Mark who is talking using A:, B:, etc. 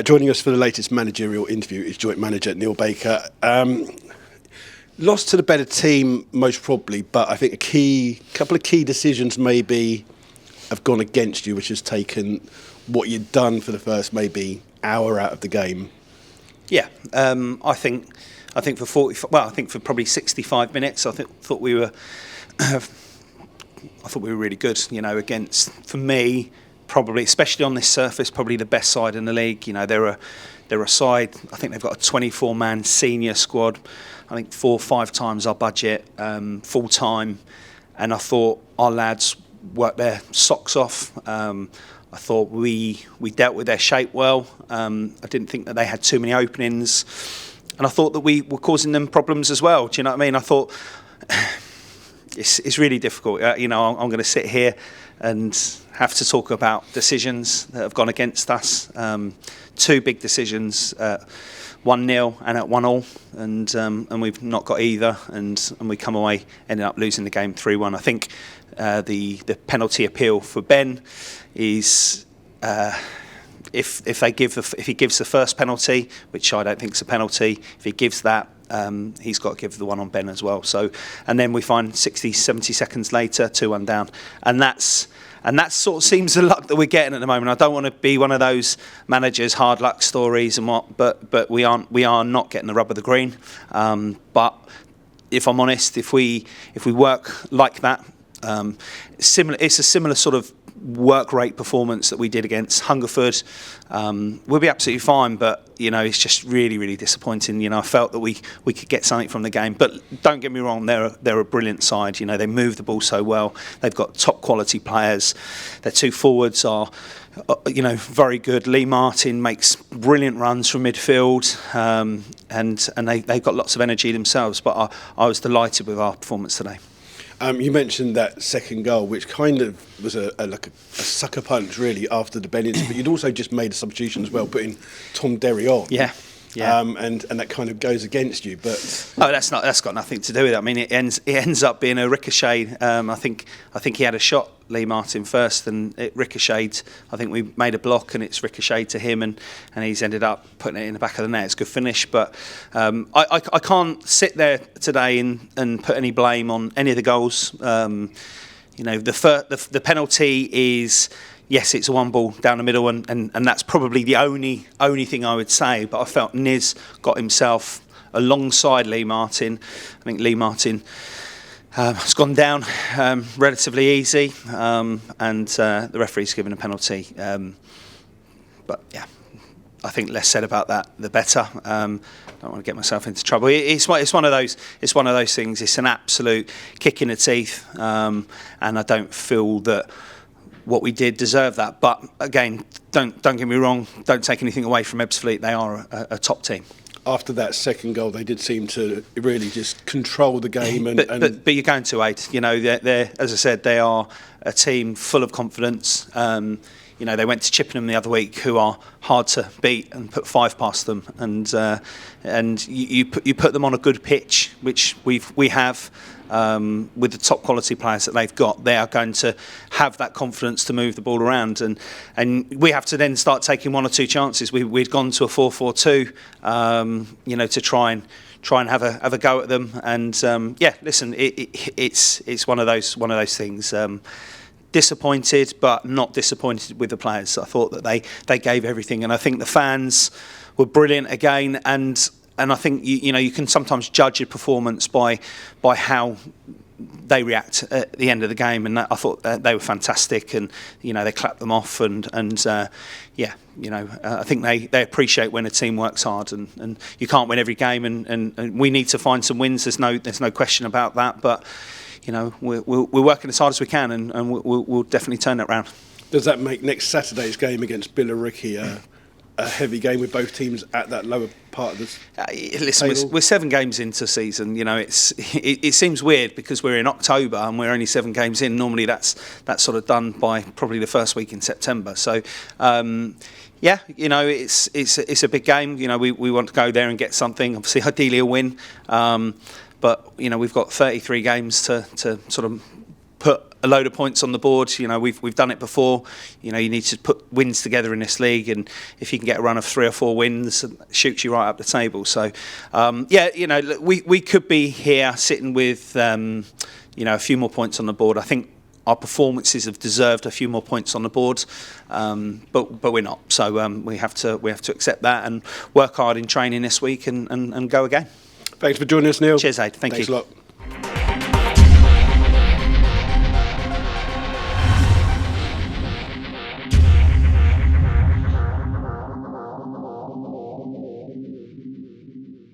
A: Joining us for the latest managerial interview is joint manager Neil Baker. Lost to the better team, most probably, but I think a couple of key decisions maybe have gone against you, which has taken what you'd done for the first maybe hour out of the game.
B: Yeah, I think for for probably 65 minutes, I thought we were really good. Against, for me, probably, especially on this surface, probably the best side in the league. They're a side. I think they've got a 24-man senior squad. I think 4 or 5 times our budget, full time, and I thought our lads worked their socks off. I thought we dealt with their shape well. I didn't think that they had too many openings, and I thought that we were causing them problems as well. Do you know what I mean? I thought it's really difficult. I'm going to sit here and have to talk about decisions that have gone against us. 2 big decisions, 1-0 and at 1-1, and we've not got either, and we come away, ended up losing the game 3-1. I think the penalty appeal for Ben is if he gives the first penalty, which I don't think is a penalty, if he gives that, he's got to give the one on Ben as well. So, and then we find 60, 70 seconds later, 2-1 down, and that sort of seems the luck that we're getting at the moment. I don't want to be one of those managers' hard luck stories and but we are not getting the rub of the green. But if I'm honest, if we work like that, it's a similar sort of work rate performance that we did against Hungerford. We'll be absolutely fine, but it's just really, really disappointing. I felt that we could get something from the game, but don't get me wrong, they're a brilliant side. They move the ball so well. They've got top quality players. Their 2 forwards are very good. Lee Martin makes brilliant runs from midfield, and they've got lots of energy themselves. But I was delighted with our performance today.
A: You mentioned that second goal, which kind of was a sucker punch, really, after the Bennings, but you'd also just made a substitution as well, putting Tom Derry on.
B: Yeah.
A: And that kind of goes against you, but
B: that's got nothing to do with it. I mean, it ends up being a ricochet. I think he had a shot, Lee Martin, first, and it ricocheted. I think we made a block and it's ricocheted to him, and he's ended up putting it in the back of the net. It's a good finish, but I can't sit there today and put any blame on any of the goals. The penalty is, yes, it's a 1 ball down the middle, and that's probably the only thing I would say. But I felt Niz got himself alongside Lee Martin. I think Lee Martin has gone down relatively easy, and the referee's given a penalty. But yeah, I think less said about that, the better. Don't want to get myself into trouble. It's one of those things. It's an absolute kick in the teeth, and I don't feel that what we did deserve that. But again, don't get me wrong. Don't take anything away from Ebbsfleet. They are a top team.
A: After that second goal, they did seem to really just control the game.
B: But you're going to aid. They're, as I said, they are a team full of confidence. They went to Chippenham the other week, who are hard to beat, and put 5 past them. And you put them on a good pitch, which we have. With the top quality players that they've got, they are going to have that confidence to move the ball around, and we have to then start taking 1 or 2 chances. We'd gone to a 4-4-2, to try and have a go at them. And listen, it's one of those things. Disappointed, but not disappointed with the players. I thought that they gave everything, and I think the fans were brilliant again. And I think you can sometimes judge a performance by how they react at the end of the game, and I thought they were fantastic, and they clapped them off, and I think they appreciate when a team works hard, and you can't win every game, and we need to find some wins. There's no question about that, but we're working as hard as we can, and we'll definitely turn it around.
A: Does that make next Saturday's game against Billericay a heavy game with both teams at that lower part of this
B: listen, we're 7 games into the season. It seems weird because we're in October and we're only 7 games in. Normally that's sort of done by probably the first week in September. So it's a big game. We want to go there and get something. Obviously, ideally a win. But we've got 33 games to sort of put a load of points on the board. You know, we've done it before. You know, you need to put wins together in this league, and if you can get a run of 3 or 4 wins, it shoots you right up the table. So, yeah, you know, we could be here sitting with you know, a few more points on the board. I think our performances have deserved a few more points on the board, but we're not. So we have to accept that and work hard in training this week and go again.
A: Thanks for joining us, Neil.
B: Cheers, Aid. Thanks
A: you.
B: a lot.